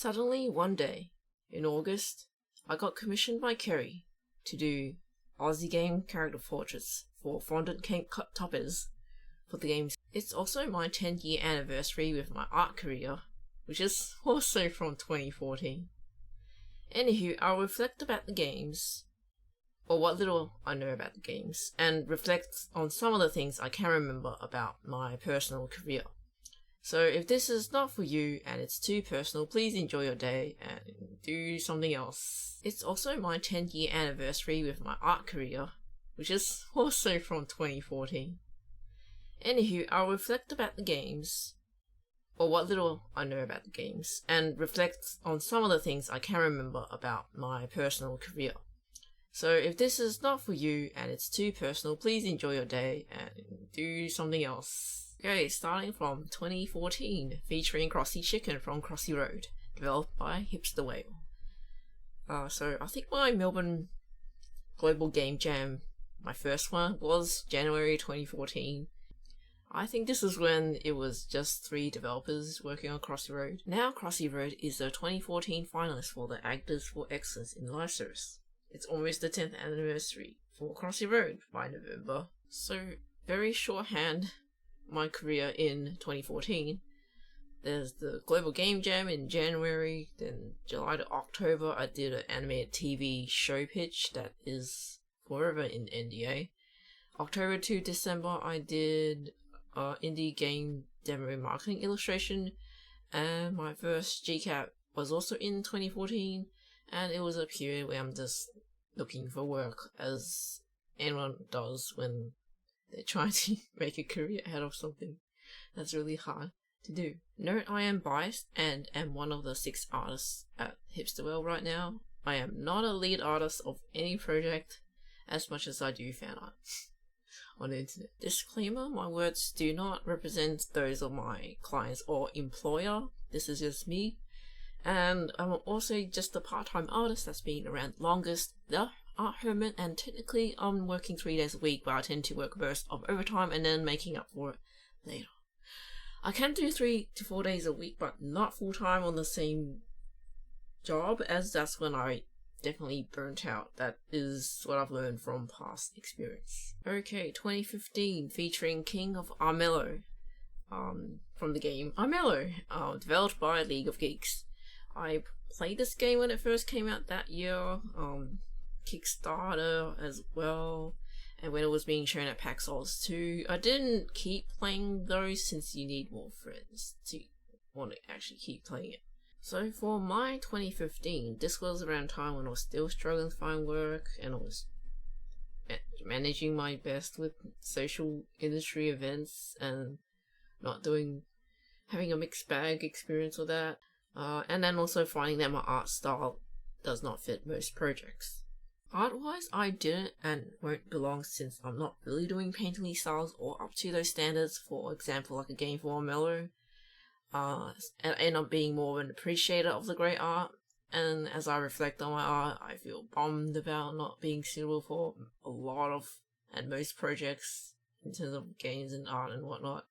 Suddenly one day, in August, I got commissioned by Ceri to do Aussie game character portraits for fondant cake cut toppers for the games. It's also my 10-year anniversary with my art career, which is also from 2014. Anywho, I'll reflect about the games, or what little I know about the games, and reflect on some of the things I can remember about my personal career. So if this is not for you and it's too personal, please enjoy your day and do something else. It's also my 10-year anniversary with my art career, which is also from 2014. Anywho, I'll reflect about the games, or what little I know about the games, and reflect on some of the things I can remember about my personal career. So if this is not for you and it's too personal, please enjoy your day and do something else. Okay, starting from 2014, featuring Crossy Chicken from Crossy Road, developed by Hipster Whale. So I think my Melbourne Global Game Jam, my first one, was January 2014. I think this is when it was just 3 developers working on Crossy Road. Now Crossy Road is the 2014 finalist for the Actors for Excellence in Live Service. It's almost the 10th anniversary for Crossy Road by November. So very shorthand my career in 2014. There's the Global Game Jam in January, then July to October I did an animated TV show pitch that is forever in NDA. October to December I did indie game demo marketing illustration, and my first GCAP was also in 2014, and it was a period where I'm just looking for work, as anyone does when they're trying to make a career out of something that's really hard to do. Note I am biased and am one of the 6 artists at Hipster Whale right now. I am not a lead artist of any project, as much as I do fan art on the internet. Disclaimer, my words do not represent those of my clients or employer. This is just me. And I'm also just a part-time artist that's been around longest, the art hermit, and technically I'm working 3 days a week, but I tend to work a burst of overtime and then making up for it later. I can do 3 to 4 days a week, but not full-time on the same job, as that's when I definitely burnt out. That is what I've learned from past experience. Okay, 2015, featuring King of Armello, from the game Armello, developed by League of Geeks. I played this game when it first came out that year, Kickstarter as well, and when it was being shown at PAX Oz too. I didn't keep playing those since you need more friends to want to actually keep playing it. So for my 2015, this was around time when I was still struggling to find work, and I was managing my best with social industry events and having a mixed bag experience with that. And then also finding that my art style does not fit most projects. Art-wise, I didn't and won't belong, since I'm not really doing painterly styles or up to those standards, for example like a game for Armello. And I end up being more of an appreciator of the great art, and as I reflect on my art, I feel bummed about not being suitable for a lot of and most projects in terms of games and art and whatnot.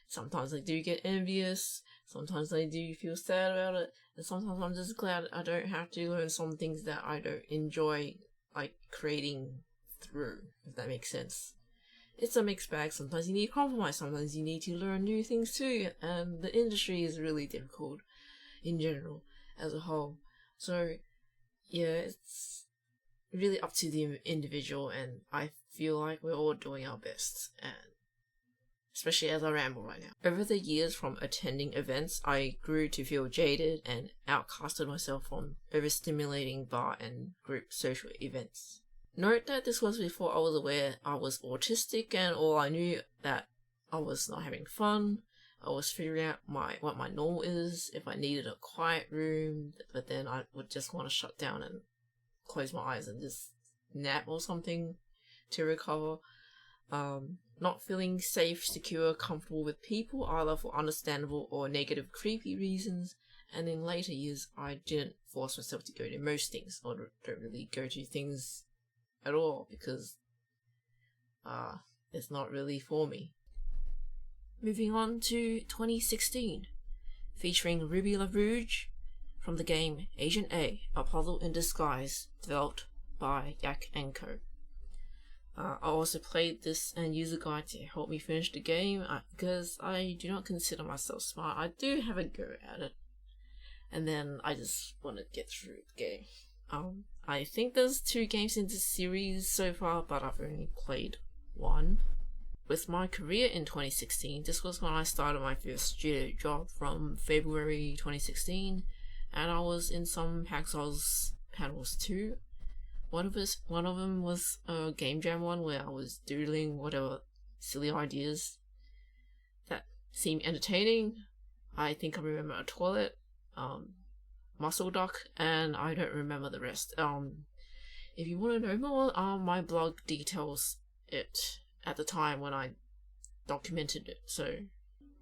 Sometimes I do get envious, sometimes I do feel sad about it, and sometimes I'm just glad I don't have to learn some things that I don't enjoy, like creating through, if that makes sense. It's a mixed bag. Sometimes you need compromise, sometimes you need to learn new things too, and the industry is really difficult in general as a whole. So yeah, it's really up to the individual, and I feel like we're all doing our best, and especially as I ramble right now. Over the years from attending events, I grew to feel jaded and outcasted myself from overstimulating bar and group social events. Note that this was before I was aware I was autistic, and all I knew that I was not having fun. I was figuring out what my normal is, if I needed a quiet room, but then I would just want to shut down and close my eyes and just nap or something to recover. Not feeling safe, secure, comfortable with people, either for understandable or negative, creepy reasons. And in later years, I didn't force myself to go to most things, or don't really go to things at all, because it's not really for me. Moving on to 2016, featuring Rouge, from the game Agent A, A Puzzle in Disguise, developed by Yak & Co. I also played this and used a guide to help me finish the game because I do not consider myself smart. I do have a go at it, and then I just want to get through the game. I think there's 2 games in this series so far, but I've only played 1. With my career in 2016, this was when I started my first studio job from February 2016, and I was in some Hacksaws panels too. One of them was a game jam one where I was doodling whatever silly ideas that seemed entertaining. I think I remember a toilet, muscle duck, and I don't remember the rest. If you want to know more, my blog details it at the time when I documented it. So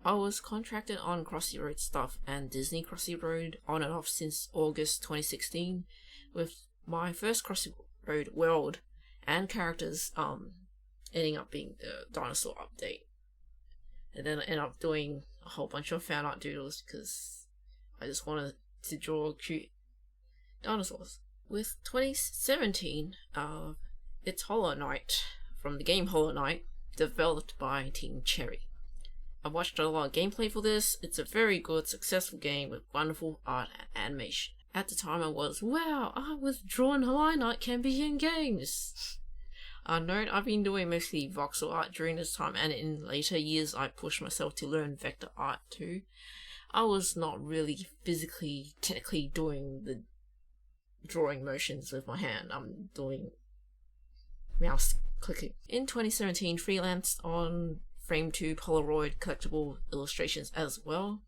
I was contracted on Crossy Road stuff and Disney Crossy Road on and off since August 2016, with my first Crossy Road world and characters ending up being the dinosaur update. And then I ended up doing a whole bunch of fan art doodles because I just wanted to draw cute dinosaurs. With 2017, it's Hollow Knight from the game Hollow Knight, developed by Team Ceri. I watched a lot of gameplay for this. It's a very good, successful game with wonderful art and animation. At the time I was, wow, I was drawing Hollow Knight can be in games. Note, I've been doing mostly voxel art during this time, and in later years I pushed myself to learn vector art too. I was not really physically, technically doing the drawing motions with my hand. I'm doing mouse clicking. In 2017, freelanced on Frame 2 Polaroid collectible illustrations as well,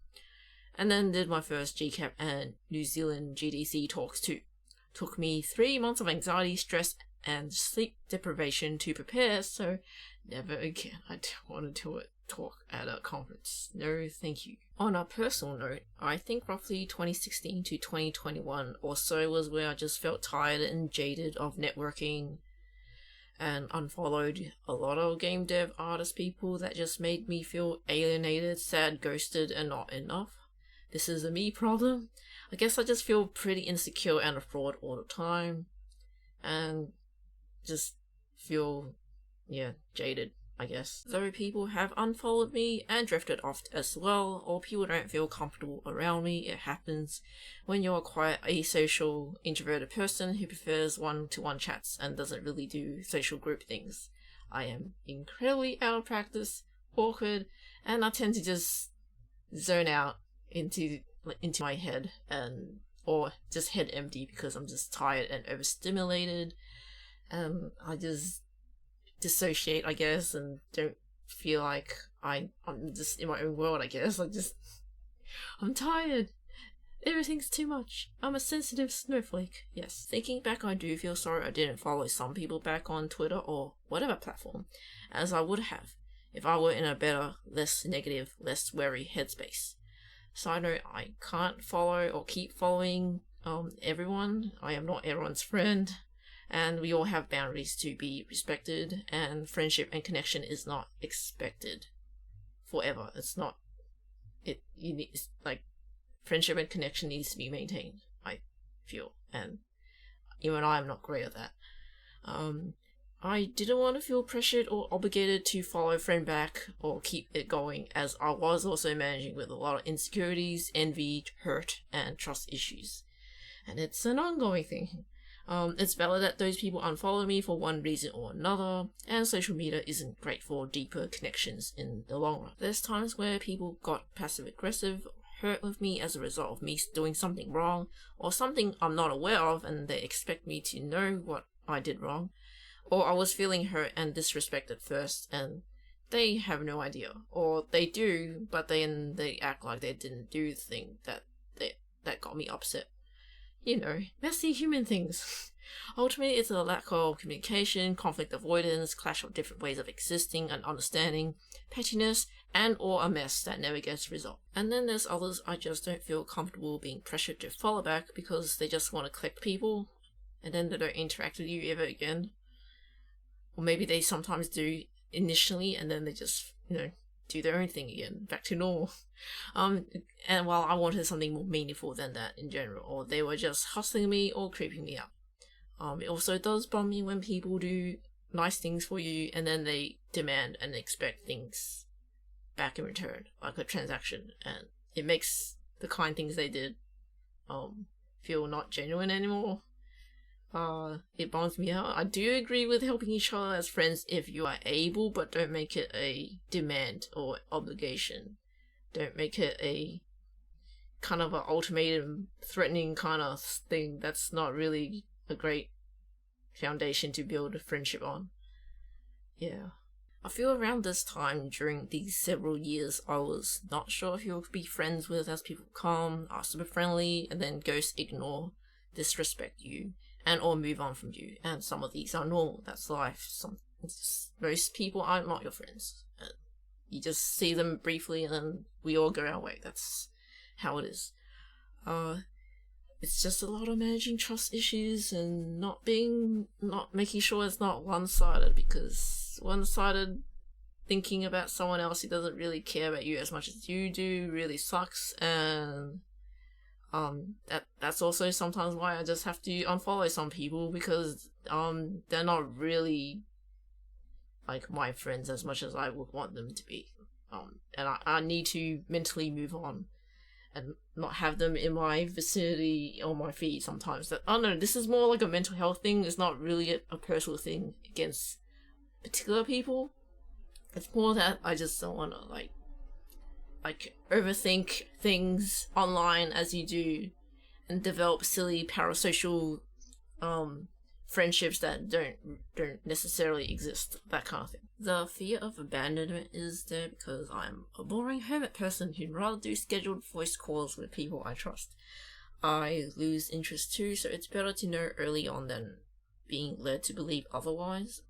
and then did my first GCAP and New Zealand GDC talks too. Took me 3 months of anxiety, stress, and sleep deprivation to prepare, so never again. I don't want to do a talk at a conference. No, thank you. On a personal note, I think roughly 2016 to 2021 or so was where I just felt tired and jaded of networking and unfollowed a lot of game dev artist people that just made me feel alienated, sad, ghosted, and not enough. This is a me problem. I guess I just feel pretty insecure and a fraud all the time, and just feel, jaded, I guess. Though people have unfollowed me and drifted off as well, or people don't feel comfortable around me. It happens when you're a quiet, asocial, introverted person who prefers one-to-one chats and doesn't really do social group things. I am incredibly out of practice, awkward, and I tend to just zone out into my head, or just head empty because I'm just tired and overstimulated, and I just dissociate, I guess, and don't feel like I'm just in my own world, I guess. I'm tired. Everything's too much. I'm a sensitive snowflake. Yes. Thinking back, I do feel sorry I didn't follow some people back on Twitter or whatever platform, as I would have if I were in a better, less negative, less wary headspace. Side note, I can't follow or keep following everyone. I am not everyone's friend, and we all have boundaries to be respected, and friendship and connection is not expected forever. It's not. Friendship and connection needs to be maintained, I feel, and even I am not great at that. I didn't want to feel pressured or obligated to follow a friend back or keep it going, as I was also managing with a lot of insecurities, envy, hurt, and trust issues. And it's an ongoing thing. It's valid that those people unfollow me for one reason or another, and social media isn't great for deeper connections in the long run. There's times where people got passive-aggressive, hurt with me as a result of me doing something wrong, or something I'm not aware of, and they expect me to know what I did wrong. Or I was feeling hurt and disrespected first, and they have no idea. Or they do, but then they act like they didn't do the thing that got me upset. Messy human things. Ultimately, it's a lack of communication, conflict avoidance, clash of different ways of existing and understanding, pettiness, and or a mess that never gets resolved. And then there's others I just don't feel comfortable being pressured to follow back because they just want to collect people, and then they don't interact with you ever again. Or maybe they sometimes do initially, and then they just, do their own thing again, back to normal. And while I wanted something more meaningful than that in general, or they were just hustling me or creeping me out. It also does bum me when people do nice things for you and then they demand and expect things back in return, like a transaction, and it makes the kind things they did feel not genuine anymore. It bums me out. I do agree with helping each other as friends if you are able, but don't make it a demand or obligation. Don't make it a kind of an ultimatum, threatening kind of thing. That's not really a great foundation to build a friendship on. Yeah. I feel around this time during these several years I was not sure who I could be friends with as people come, are super friendly, and then ghost, ignore, disrespect you, and or move on from you. And some of these are normal, that's life. Most people are not your friends. You just see them briefly and then we all go our way. That's how it is. It's just a lot of managing trust issues and not making sure it's not one-sided, because one-sided thinking about someone else who doesn't really care about you as much as you do really sucks. And that's also sometimes why I just have to unfollow some people, because they're not really like my friends as much as I would want them to be. And I need to mentally move on and not have them in my vicinity or my feed sometimes. That, I don't know, this is more like a mental health thing. It's not really a personal thing against particular people. It's more that I just don't want to like overthink things online as you do and develop silly parasocial friendships that don't necessarily exist, that kind of thing. The fear of abandonment is there because I'm a boring hermit person who'd rather do scheduled voice calls with people I trust. I lose interest too, so it's better to know early on than being led to believe otherwise.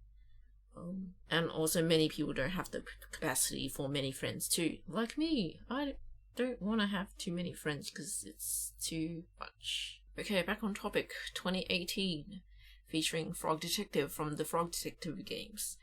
And also many people don't have the capacity for many friends too. Like me, I don't want to have too many friends because it's too much. Okay, back on topic. 2018. Featuring Frog Detective from the Frog Detective games.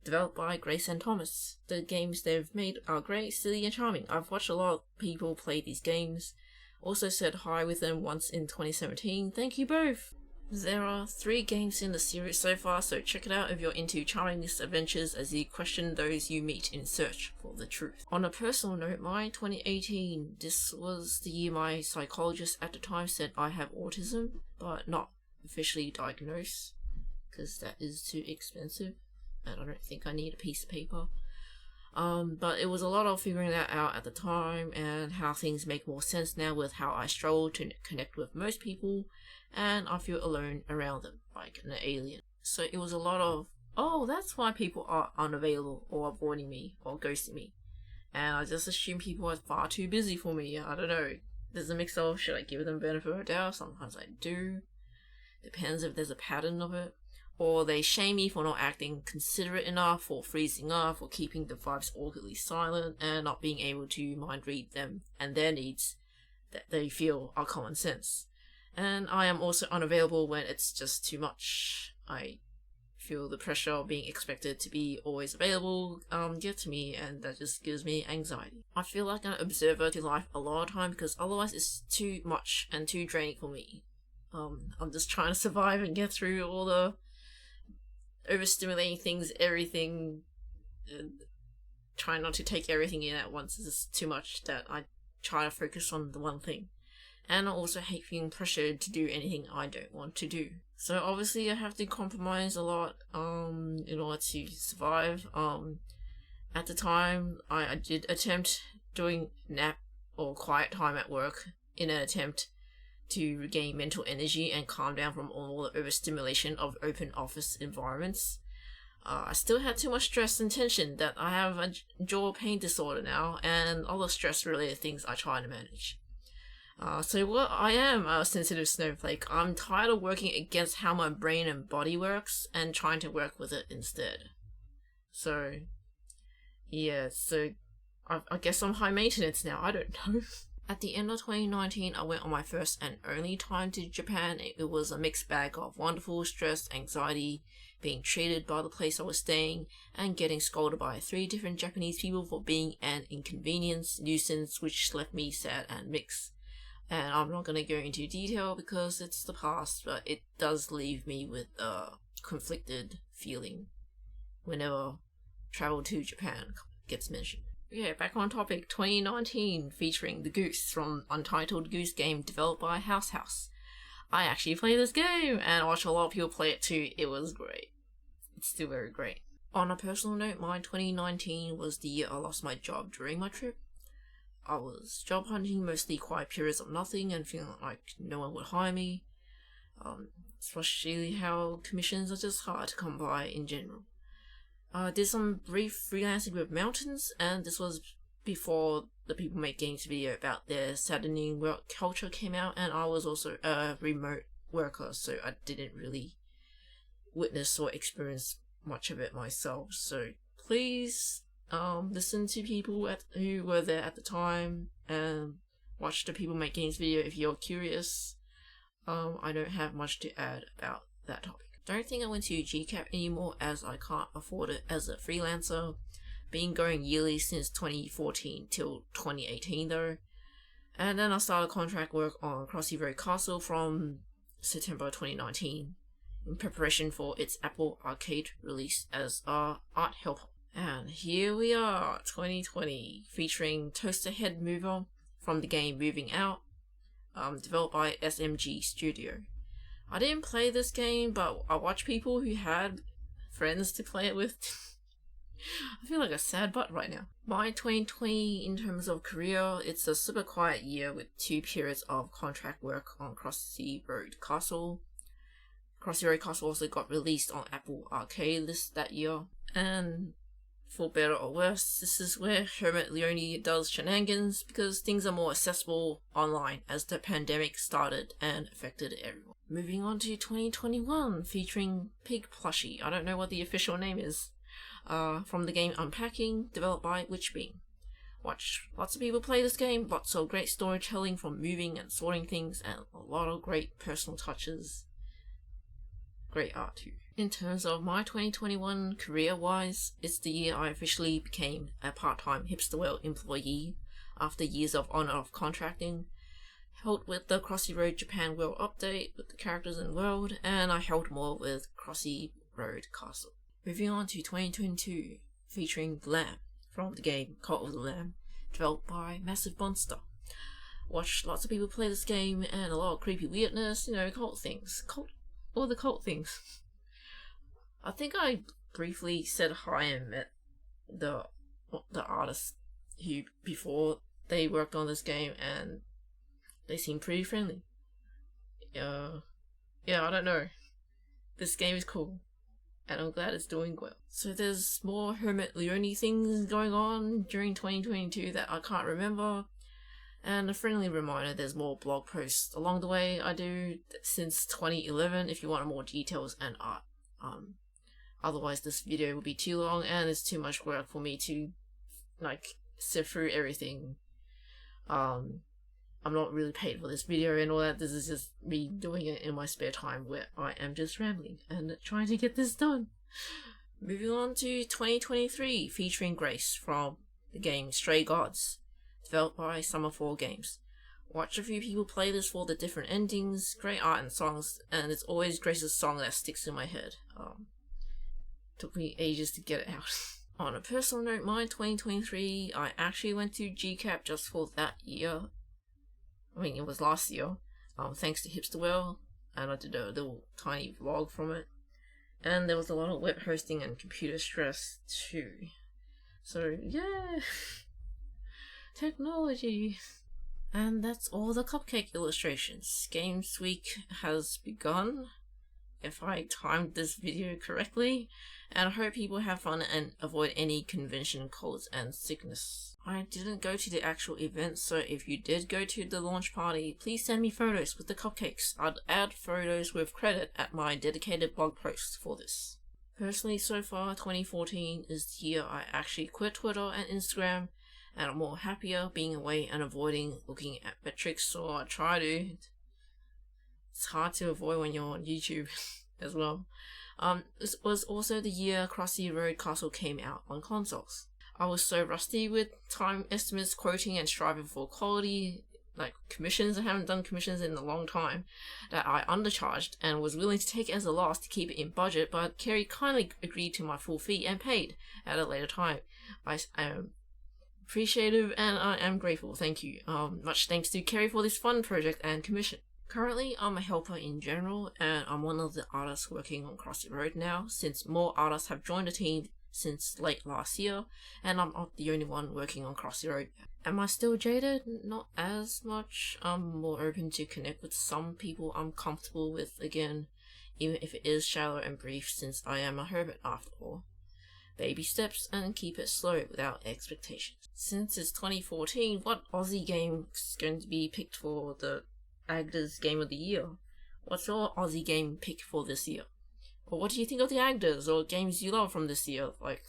Developed by Grace and Thomas. The games they've made are great, silly and charming. I've watched a lot of people play these games. Also said hi with them once in 2017. Thank you both! There are 3 games in the series so far, so check it out if you're into charming adventures as you question those you meet in search for the truth. On a personal note, my 2018, this was the year my psychologist at the time said I have autism, but not officially diagnosed, because that is too expensive and I don't think I need a piece of paper. But it was a lot of figuring that out at the time, and how things make more sense now with how I struggle to connect with most people and I feel alone around them, like an alien. So it was a lot of, oh, that's why people are unavailable or avoiding me or ghosting me, and I just assume people are far too busy for me. I don't know, there's a mix of, should I give them the benefit of the doubt? Sometimes I do. Depends if there's a pattern of it. Or they shame me for not acting considerate enough, or freezing up, or keeping the vibes awkwardly silent, and not being able to mind read them and their needs that they feel are common sense. And I am also unavailable when it's just too much. I feel the pressure of being expected to be always available get to me, and that just gives me anxiety. I feel like an observer to life a lot of time, because otherwise it's too much and too draining for me. I'm just trying to survive and get through all the overstimulating things, everything, trying not to take everything in at once. It's just too much that I try to focus on the one thing. And I also hate feeling pressured to do anything I don't want to do. So obviously I have to compromise a lot in order to survive. At the time, I did attempt doing nap or quiet time at work in an attempt to regain mental energy and calm down from all the overstimulation of open office environments. I still had too much stress and tension that I have a jaw pain disorder now, and other stress related things I try to manage. So what I am a sensitive snowflake. I'm tired of working against how my brain and body works and trying to work with it instead. So yeah, so I guess I'm high maintenance now, I don't know. At the end of 2019, I went on my first and only time to Japan. It was a mixed bag of wonderful stress, anxiety, being treated by the place I was staying, and getting scolded by 3 different Japanese people for being an inconvenience, nuisance, which left me sad and mixed. And I'm not going to go into detail because it's the past, but it does leave me with a conflicted feeling whenever travel to Japan gets mentioned. Yeah, back on topic, 2019 featuring the Goose from Untitled Goose game developed by House. I actually played this game and I watched a lot of people play it too. It was great. It's still very great. On a personal note, my 2019 was the year I lost my job during my trip. I was job hunting mostly quiet periods of nothing and feeling like no one would hire me. Especially how commissions are just hard to come by in general. I did some brief freelancing with Mountains, and this was before the People Make Games video about their saddening work culture came out, and I was also a remote worker, so I didn't really witness or experience much of it myself. So please listen to people who were there at the time and watch the People Make Games video if you're curious. I don't have much to add about that topic. Don't think I went to GCAP anymore as I can't afford it as a freelancer. Been going yearly since 2014 till 2018 though. And then I started contract work on Crossy Castle from September 2019 in preparation for its Apple Arcade release as art helper. And here we are, 2020, featuring Toaster Head Mover from the game Moving Out, developed by SMG Studio. I didn't play this game, but I watched people who had friends to play it with. I feel like a sad butt right now. My 2020 in terms of career, it's a super quiet year with 2 periods of contract work on Crossy Castle. Crossy Castle also got released on Apple Arcade list that year. And for better or worse, this is where Hermit Leone does shenanigans because things are more accessible online as the pandemic started and affected everyone. Moving on to 2021, featuring Pig Plushie, I don't know what the official name is, from the game Unpacking, developed by Witchbeam. Watch lots of people play this game, lots of great storytelling from moving and sorting things, and a lot of great personal touches. Great art too. In terms of my 2021 career-wise, it's the year I officially became a part-time Hipster employee after years of on-off contracting. Helped with the Crossy Road Japan World update with the characters and world, and I helped more with Crossy Road Castle. Moving on to 2022, featuring The Lamb from the game Cult of the Lamb, developed by Massive Monster. Watched lots of people play this game and a lot of creepy weirdness, cult things. All the cult things. I think I briefly said hi and met the artists who before they worked on this game, and they seem pretty friendly. Yeah, I don't know. This game is cool, and I'm glad it's doing well. So there's more Hermit Leone things going on during 2022 that I can't remember. And a friendly reminder, there's more blog posts along the way I do since 2011 if you want more details and art. Otherwise this video will be too long and it's too much work for me to sift through everything. I'm not really paid for this video and all that. This is just me doing it in my spare time where I am just rambling and trying to get this done. Moving on to 2023, featuring Grace from the game Stray Gods, developed by Summerfall Games. Watch a few people play this for the different endings, great art and songs, and it's always Grace's song that sticks in my head. Took me ages to get it out. On a personal note, my 2023, I actually went to GCAP just for that year. I mean, it was last year, thanks to Hipster, and I did a little tiny vlog from it. And there was a lot of web hosting and computer stress too. So, yeah. Technology. And that's all the cupcake illustrations. Games Week has begun, if I timed this video correctly, and I hope people have fun and avoid any convention colds and sickness. I didn't go to the actual event, so if you did go to the launch party, please send me photos with the cupcakes. I'd add photos with credit at my dedicated blog post for this. Personally, so far, 2014 is the year I actually quit Twitter and Instagram and I'm more happier being away and avoiding looking at metrics, so I try to. It's hard to avoid when you're on YouTube as well. This was also the year Crossy Road Castle came out on consoles. I was so rusty with time estimates, quoting, and striving for quality, like commissions. I haven't done commissions in a long time, that I undercharged and was willing to take it as a loss to keep it in budget, but Ceri kindly agreed to my full fee and paid at a later time. I am appreciative and I am grateful. Thank you. Much thanks to Ceri for this fun project and commission. Currently, I'm a helper in general, and I'm one of the artists working on Crossy Road now, since more artists have joined the team since late last year, and I'm not the only one working on Crossy Road. Am I still jaded? Not as much. I'm more open to connect with some people I'm comfortable with again, even if it is shallow and brief, since I am a hermit after all. Baby steps and keep it slow without expectations. Since it's 2014, what Aussie game is going to be picked for the Agda's Game of the Year? What's your Aussie game pick for this year? Or what do you think of the Agdas or games you love from this year? Like,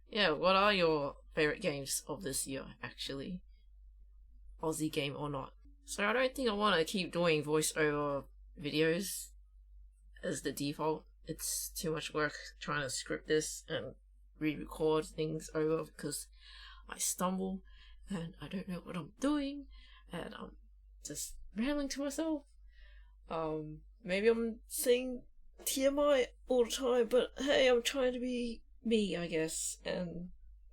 yeah, what are your favorite games of this year, actually? Aussie game or not. So I don't think I want to keep doing voiceover videos as the default. It's too much work trying to script this and re-record things over because I stumble and I don't know what I'm doing and I'm just rambling to myself. Maybe I'm saying TMI all the time, but hey, I'm trying to be me, I guess. And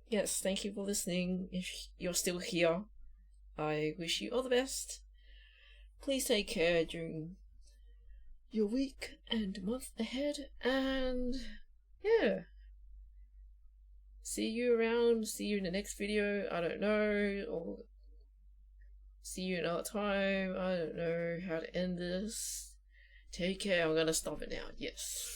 yes, thank you for listening. If you're still here, I wish you all the best. Please take care during your week and month ahead, and yeah, see you around, see you in the next video, I don't know, or see you another time, I don't know how to end this. Take care, I'm gonna stop it now, yes.